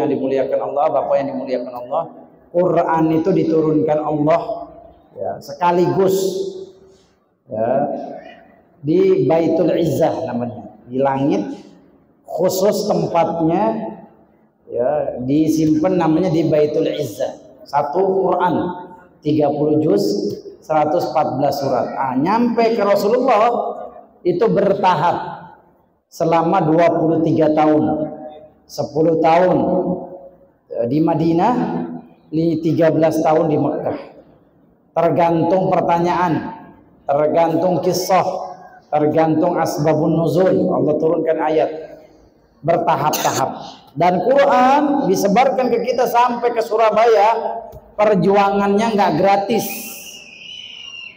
yang dimuliakan Allah, bapak yang dimuliakan Allah, Quran itu diturunkan Allah ya, sekaligus ya, di Baitul Izzah namanya, di langit khusus tempatnya ya, disimpan namanya di Baitul Izzah. Satu Quran 30 juz 114 surat. Nyampe ke Rasulullah itu bertahap selama 23 tahun. 10 tahun di Madinah, 13 tahun di Mekah. Tergantung pertanyaan, tergantung kisah, tergantung asbabun nuzul, Allah turunkan ayat bertahap-tahap. Dan Quran disebarkan ke kita sampai ke Surabaya. Perjuangannya nggak gratis.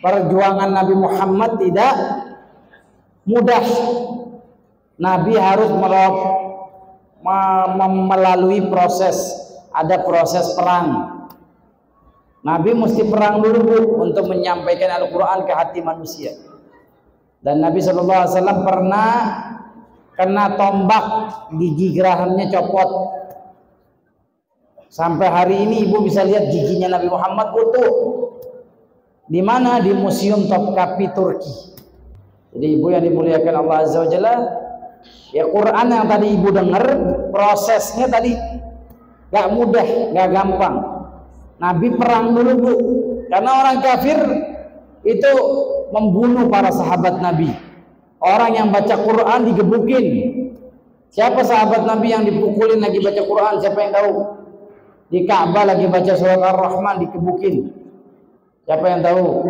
Perjuangan Nabi Muhammad tidak mudah. Nabi harus melalui proses, ada proses perang. Nabi mesti perang dulu Bu, untuk menyampaikan Al-Quran ke hati manusia. Dan Nabi SAW pernah kena tombak, gigi gerahimnya copot. Sampai hari ini ibu bisa lihat giginya Nabi Muhammad utuh. Di mana? Di Museum Topkapi Turki. Jadi ibu yang dimuliakan Allah Azza wa Jalla, ya Quran yang tadi ibu dengar, prosesnya tadi gak mudah, gak gampang. Nabi perang dulu Bu, karena orang kafir itu membunuh para sahabat Nabi. Orang yang baca Quran digebukin. Siapa sahabat Nabi yang dipukulin lagi baca Quran? Siapa yang tahu? Di Ka'bah lagi baca surat Ar-Rahman dikebukin. Siapa yang tahu?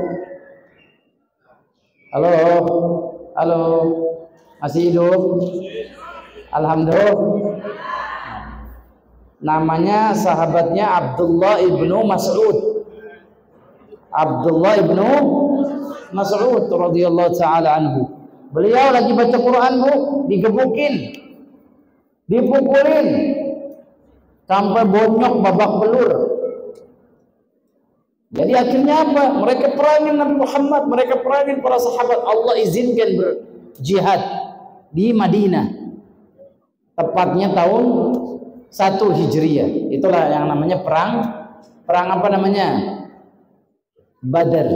Halo, halo, masih hidup? Alhamdulillah. Namanya sahabatnya Abdullah ibnu Mas'ud. Abdullah ibnu Mas'ud radhiyallahu taala anhu. Beliau lagi baca Quran Bu, digebukin, dipukulin, sampai bonyok babak belur. Jadi akhirnya apa? Mereka perangin Nabi Muhammad, mereka perangin para sahabat. Allah izinkan berjihad di Madinah. Tepatnya tahun 1 Hijriah. Itulah yang namanya perang apa namanya? Badar.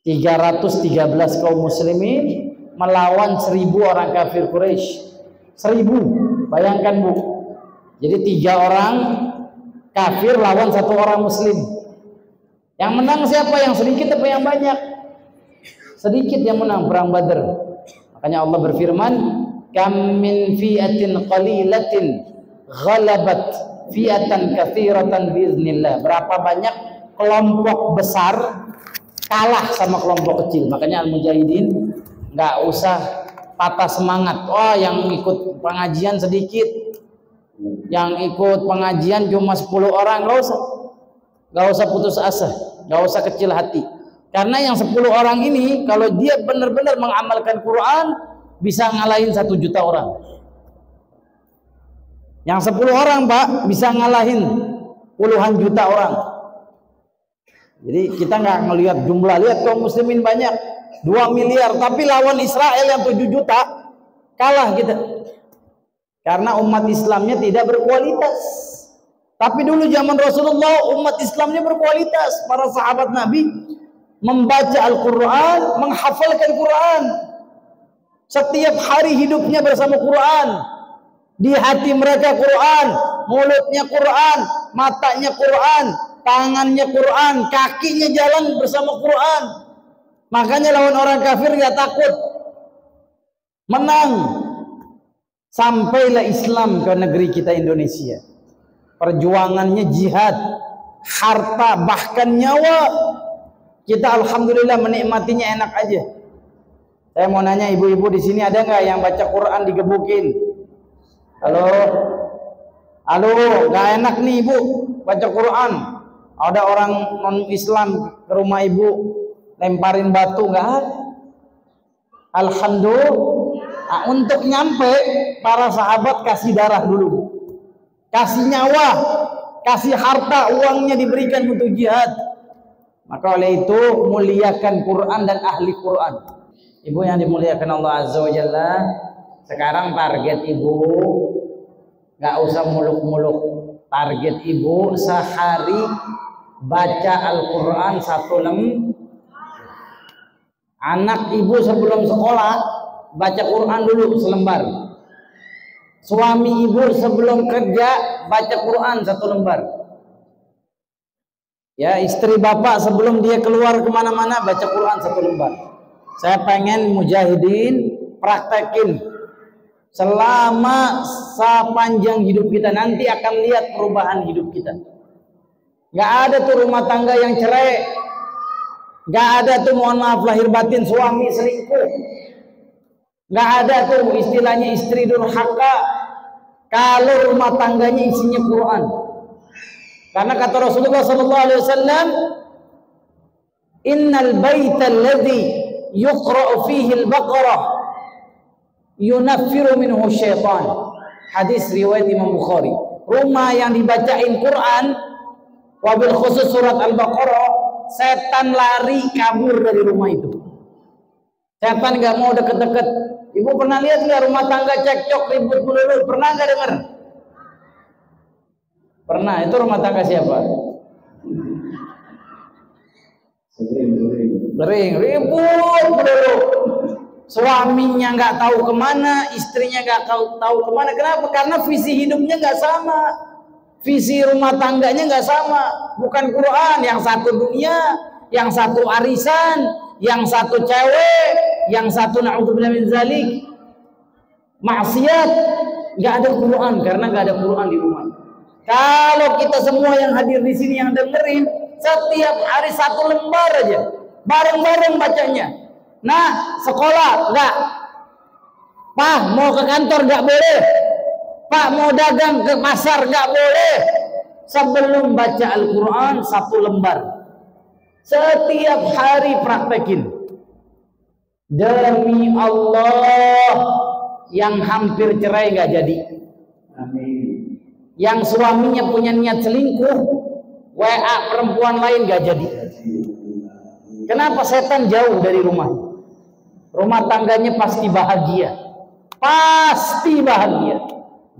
313 kaum muslimin melawan 1000 orang kafir Quraisy. 1000, bayangkan Bu. Jadi 3 orang kafir lawan 1 orang muslim. Yang menang siapa? Yang sedikit apa yang banyak? Sedikit yang menang perang Badar. Makanya Allah berfirman, "Kam min fi'atin qalilatin ghalabat fi'atan katsiratan biiznillah." Berapa banyak kelompok besar kalah sama kelompok kecil. Makanya Al-Mujahidin nggak usah patah semangat. Oh, yang ikut pengajian sedikit, yang ikut pengajian cuma 10 orang, nggak usah putus asa, nggak usah kecil hati. Karena yang 10 orang ini kalau dia benar-benar mengamalkan Quran bisa ngalahin 1 juta orang. Yang 10 orang Pak bisa ngalahin puluhan juta orang. Jadi kita nggak ngelihat jumlah, lihat kaum muslimin banyak 2 miliar, tapi lawan Israel yang 7 juta kalah kita. Karena umat Islamnya tidak berkualitas. Tapi dulu zaman Rasulullah umat Islamnya berkualitas. Para sahabat Nabi membaca Al-Quran, menghafalkan Quran. Setiap hari hidupnya bersama Quran. Di hati mereka Quran, mulutnya Quran, matanya Quran, tangannya Quran, kakinya jalan bersama Quran. Makanya lawan orang kafir gak takut, menang. Sampailah Islam ke negeri kita Indonesia. Perjuangannya jihad, harta, bahkan nyawa. Kita alhamdulillah menikmatinya enak aja. Saya mau nanya ibu-ibu di sini, ada nggak yang baca Quran digebukin? Halo, halo, nggak enak nih ibu baca Quran. Ada orang non Islam ke rumah ibu lemparin batu, nggak ada. Alhamdulillah. Nah, untuk nyampe para sahabat kasih darah dulu, kasih nyawa, kasih harta, uangnya diberikan untuk jihad. Maka oleh itu muliakan Quran dan ahli Quran. Ibu yang dimuliakan Allah Azza wa Jalla, sekarang target ibu Nggak usah muluk-muluk. Target ibu sehari baca Al-Quran 1 lembar. Anak ibu sebelum sekolah baca Quran dulu selembar. Suami ibu sebelum kerja baca Quran 1 lembar. Ya, istri bapak sebelum dia keluar kemana-mana baca Quran 1 lembar. Saya pengen mujahidin praktekin selama sepanjang hidup kita, nanti akan lihat perubahan hidup kita. Gak ada tuh rumah tangga yang cerai, gak ada tuh, mohon maaf lahir batin, suami selingkuh, gak ada tuh istilahnya istri durhaka kalau rumah tangganya isinya Quran. Karena kata Rasulullah SAW, innal baita alladhi yuqra'u fihi al-baqarah yunaffiru minhu syaitan. Hadis riwayat Imam Bukhari. Rumah yang dibacain Quran, wabil khusus surat Al-Baqarah, setan lari kabur dari rumah itu. Setan gak mau deket-deket. Ibu pernah lihat nggak rumah tangga cekcok ribut melulu? Pernah nggak dengar? Pernah. Itu rumah tangga siapa? Sering ribut melulu. Suaminya nggak tahu kemana, istrinya nggak tahu kemana. Kenapa? Karena visi hidupnya nggak sama, visi rumah tangganya nggak sama. Bukan Quran, yang satu dunia, yang satu arisan, yang satu cewek, yang satu na'udzubillah min zalik, maksiat. Nggak ada Quran, karena nggak ada Quran di rumah. Kalau kita semua yang hadir di sini yang dengerin, setiap hari 1 lembar aja, bareng-bareng bacanya. Nah, sekolah enggak. Pak, mau ke kantor enggak boleh. Pak, mau dagang ke pasar enggak boleh. Sebelum baca Al-Quran 1 lembar. Setiap hari praktekin. Demi Allah, yang hampir cerai enggak jadi. Amin. Yang suaminya punya niat selingkuh, WA perempuan lain enggak jadi. Kenapa? Setan jauh dari rumah. Rumah tangganya pasti bahagia. Pasti bahagia.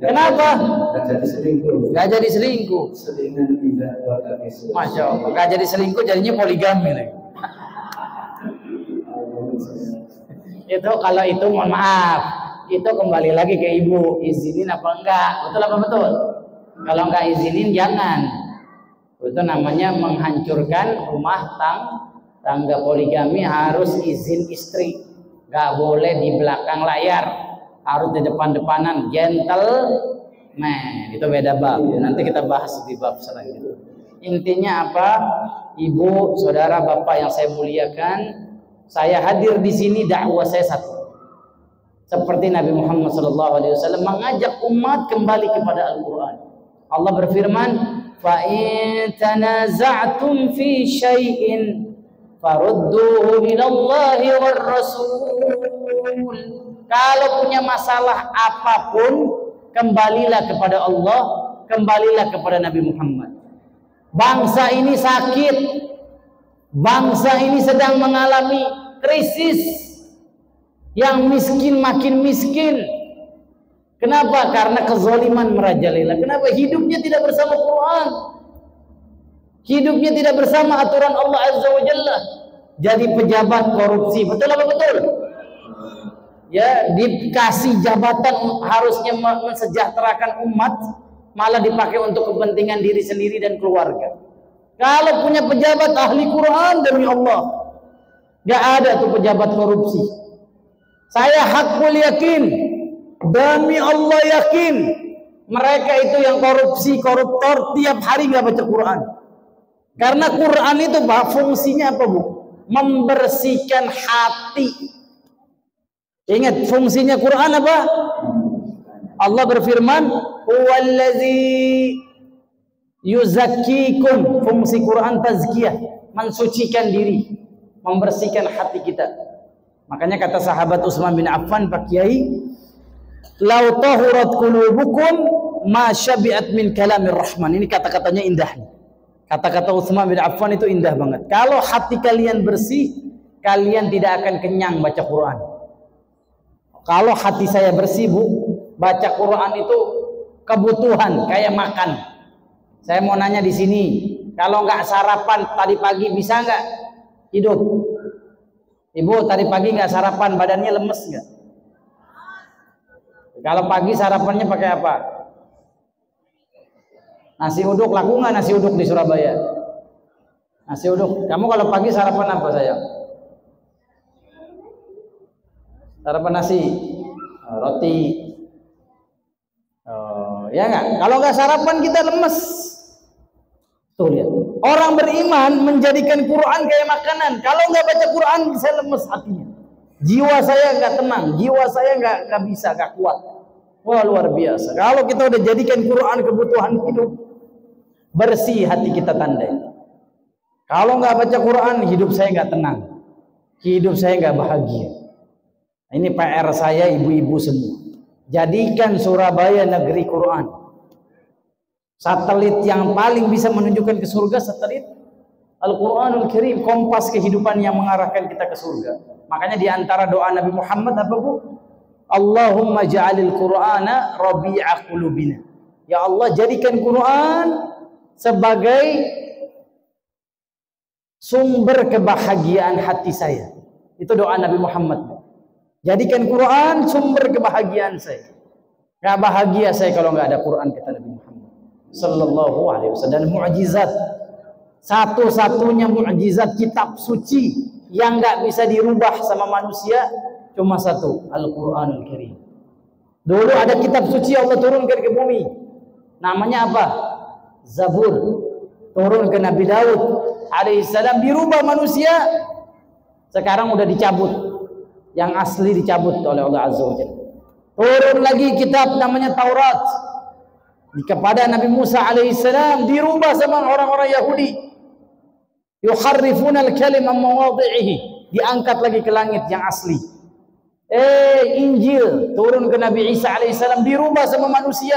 Kenapa? Gak jadi selingkuh. Gak jadi selingkuh. Selingan tidak bakal isu. Masya Allah. Gak jadi selingkuh, jadinya poligami lagi. Itu kalau itu mohon maaf. Itu kembali lagi ke ibu. Izinin apa enggak? Betul apa betul? Kalau enggak izinin jangan. Itu namanya menghancurkan rumah tangga. Poligami harus izin istri. Gak boleh di belakang layar, harus di depan-depanan, gentleman. Itu beda bab. Nanti kita bahas di bab selanjutnya. Intinya apa? Ibu, saudara, bapak yang saya muliakan, saya hadir di sini dakwah saya satu. Seperti Nabi Muhammad SAW mengajak umat kembali kepada Al-Quran. Allah berfirman, "Fa in tanaza'tum fi syai'in farudduhu ilallahi war rasul." Kalau punya masalah apapun, kembalilah kepada Allah, kembalilah kepada Nabi Muhammad. Bangsa ini sakit, bangsa ini sedang mengalami krisis, yang miskin makin miskin. Kenapa? Karena kezaliman merajalela. Kenapa? Hidupnya tidak bersama Quran, hidupnya tidak bersama aturan Allah Azza wa Jalla. Jadi pejabat korupsi, betul apa betul? Ya, dikasih jabatan harusnya mensejahterakan umat, malah dipakai untuk kepentingan diri sendiri dan keluarga. Kalau punya pejabat ahli Quran, demi Allah, gak ada tuh pejabat korupsi. Saya hakul yakin, demi Allah yakin, mereka itu yang korupsi, koruptor, tiap hari gak baca Quran. Karena Quran itu fungsinya apa, Bu? Membersihkan hati. Ingat fungsinya Quran apa? Allah berfirman, "Huwallazi yuzakkikum." Fungsi Quran tazkiyah, mensucikan diri, membersihkan hati kita. Makanya kata sahabat Utsman bin Affan, Pak Kiai, "Lau tahurat qulubukum ma syabi'at min kalamir rahman." Ini kata-katanya indah. Kata-kata Utsman bin Affan itu indah banget. Kalau hati kalian bersih, kalian tidak akan kenyang baca Quran. Kalau hati saya bersih, Bu, baca Quran itu kebutuhan kayak makan. Saya mau nanya di sini, kalau nggak sarapan tadi pagi bisa nggak hidup? Ibu tadi pagi nggak sarapan, badannya lemes nggak? Kalau pagi sarapannya pakai apa? Nasi uduk, laku nggak nasi uduk di Surabaya? Nasi uduk. Kamu kalau pagi sarapan apa sayang? Sarapan nasi, roti. Ya nggak? Kalau nggak sarapan kita lemes. Tuh lihat. Orang beriman menjadikan Quran kayak makanan. Kalau nggak baca Quran, saya lemes hatinya. Jiwa saya nggak tenang, jiwa saya nggak bisa, nggak kuat. Wah luar biasa. Kalau kita udah jadikan Quran kebutuhan hidup, bersih hati kita tandai. Kalau nggak baca Quran, hidup saya nggak tenang, hidup saya nggak bahagia. Ini PR saya ibu-ibu semua. Jadikan Surabaya negeri Quran. Satelit yang paling bisa menunjukkan ke surga, satelit Al-Quranul Karim, kompas kehidupan yang mengarahkan kita ke surga. Makanya di antara doa Nabi Muhammad apa bu? Allahumma ja'alil Qur'ana rabi'a qulubina. Ya Allah, jadikan Quran sebagai sumber kebahagiaan hati saya. Itu doa Nabi Muhammad. Jadikan Quran sumber kebahagiaan saya. Gak bahagia saya kalau nggak ada Quran, kata Nabi Muhammad sallallahu alaihi wasallam. Dan mukjizat, satu-satunya mukjizat kitab suci yang nggak bisa dirubah sama manusia cuma satu, Al-Quranul Karim. Dulu ada kitab suci Allah turunkan ke bumi, namanya apa? Zabur. Turun ke Nabi Daud alaihissalam, dirubah manusia. Sekarang udah dicabut, yang asli dicabut oleh Allah Azza wa Jalla. Turun lagi kitab namanya Taurat kepada Nabi Musa alaihissalam, dirubah sama orang-orang Yahudi. Yukharrifuna al-kalim an mawadhi'ihi, diangkat lagi ke langit yang asli. Injil turun ke Nabi Isa alaihissalam, dirubah sama manusia.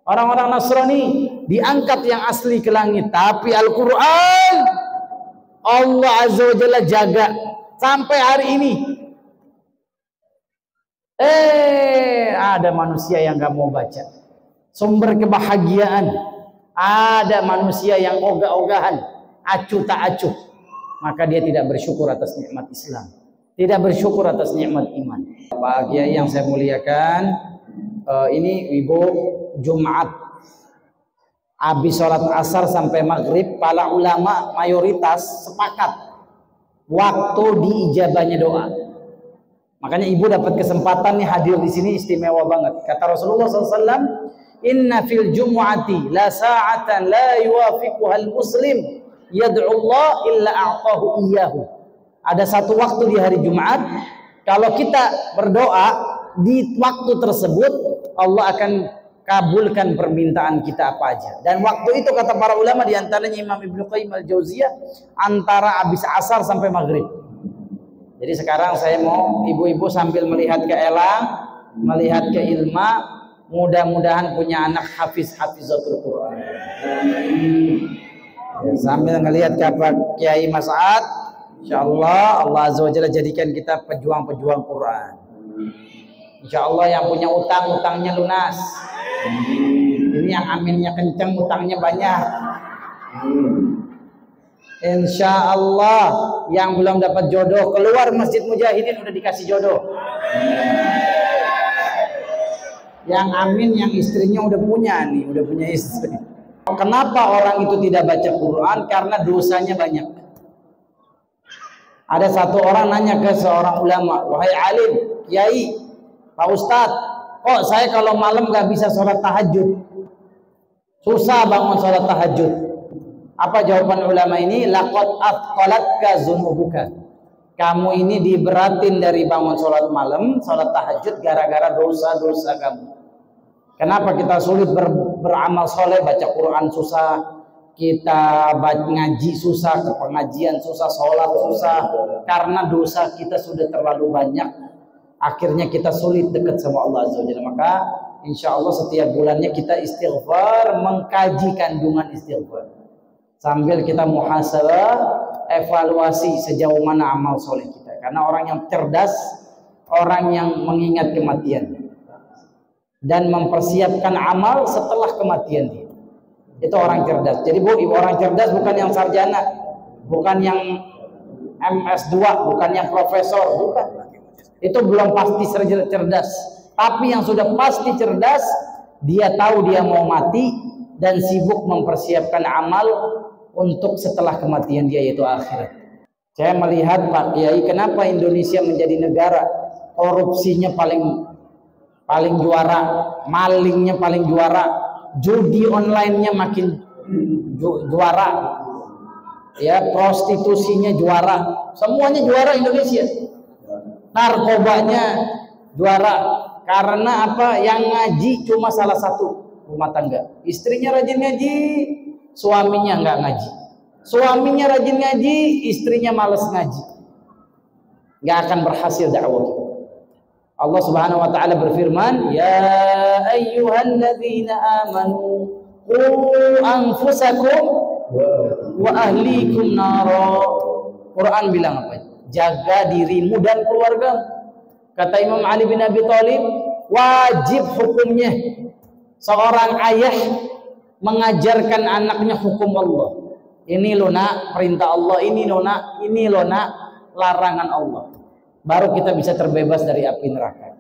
Orang-orang Nasrani diangkat yang asli ke langit. Tapi Al-Quran Allah Azza wa Jalla jaga sampai hari ini. Ada manusia yang gak mau baca sumber kebahagiaan. Ada manusia yang ogah-ogahan, acuh tak acuh, maka dia tidak bersyukur atas nikmat Islam, tidak bersyukur atas nikmat iman. Bahagia yang saya muliakan, ini ibu Jumat habis sholat asar sampai maghrib, para ulama mayoritas sepakat waktu diijabahnya doa. Makanya ibu dapat kesempatan nih hadir di sini, istimewa banget. Kata Rasulullah SAW, inna fil jumu'ati la sa'atan la yuwafiquha al-muslim yad'u Allah illa a'tahu iyyahu. Ada satu waktu di hari Jumat, kalau kita berdoa di waktu tersebut, Allah akan kabulkan permintaan kita apa aja. Dan waktu itu kata para ulama, di antaranya Imam Ibnu Qayyim al-Jauziyah, antara habis asar sampai maghrib. Jadi sekarang saya mau ibu-ibu sambil melihat ke elang, melihat ke Ilma, mudah-mudahan punya anak hafizatul Quran. Ya, sambil ngelihat ke Kiai Mas Saad, insyaallah Allah Azza wa Jalla jadikan kita pejuang-pejuang Quran. Insyaallah yang punya utang, utangnya lunas. Ini yang aminnya kenceng, utangnya banyak. Insyaallah yang belum dapat jodoh, keluar Masjid Mujahidin udah dikasih jodoh. Yang amin, yang istrinya udah punya nih, udah punya istri. Kenapa orang itu tidak baca Quran? Karena dosanya banyak. Ada satu orang nanya ke seorang ulama, wahai alim, kiai, Pak Ustadz, kok saya kalau malam gak bisa sholat tahajud, susah bangun sholat tahajud. Apa jawaban ulama ini? Laqad athqalatka dzunubuka. Kamu ini diberatin dari bangun sholat malam, sholat tahajud gara-gara dosa-dosa kamu. Kenapa kita sulit beramal soleh? Baca Quran susah, kita ngaji susah, ke pengajian susah, sholat susah, karena dosa kita sudah terlalu banyak. Akhirnya kita sulit dekat sama Allah Azza wa Jalla. Maka insya Allah setiap bulannya kita istighfar, mengkaji kandungan istighfar, sambil kita muhasabah, evaluasi sejauh mana amal soleh kita. Karena orang yang cerdas, orang yang mengingat kematian. dan mempersiapkan amal setelah kematian dia. Itu orang cerdas. Jadi Bu, orang cerdas bukan yang sarjana, bukan yang MS2, bukan yang profesor, bukan. Itu belum pasti cerdas. Tapi yang sudah pasti cerdas, dia tahu dia mau mati dan sibuk mempersiapkan amal untuk setelah kematian dia, yaitu akhirat. Saya melihat Pak Kiai, kenapa Indonesia menjadi negara korupsinya paling juara, malingnya paling juara, judi online-nya makin juara, ya, prostitusinya juara, semuanya juara Indonesia. Narkobanya juara. Karena apa? Yang ngaji cuma salah satu rumah tangga. Istrinya rajin ngaji, suaminya nggak ngaji. Suaminya rajin ngaji, istrinya malas ngaji. Nggak akan berhasil dakwah kita. Allah Subhanahu wa taala berfirman, "Ya ayyuhalladzina amanu qu anfusakum wa ahlikum nara." Quran bilang apa? Jaga dirimu dan keluargamu. Kata Imam Ali bin Abi Thalib, wajib hukumnya seorang ayah mengajarkan anaknya hukum Allah. Ini loh nak, perintah Allah, ini loh nak, larangan Allah. Baru kita bisa terbebas dari api neraka.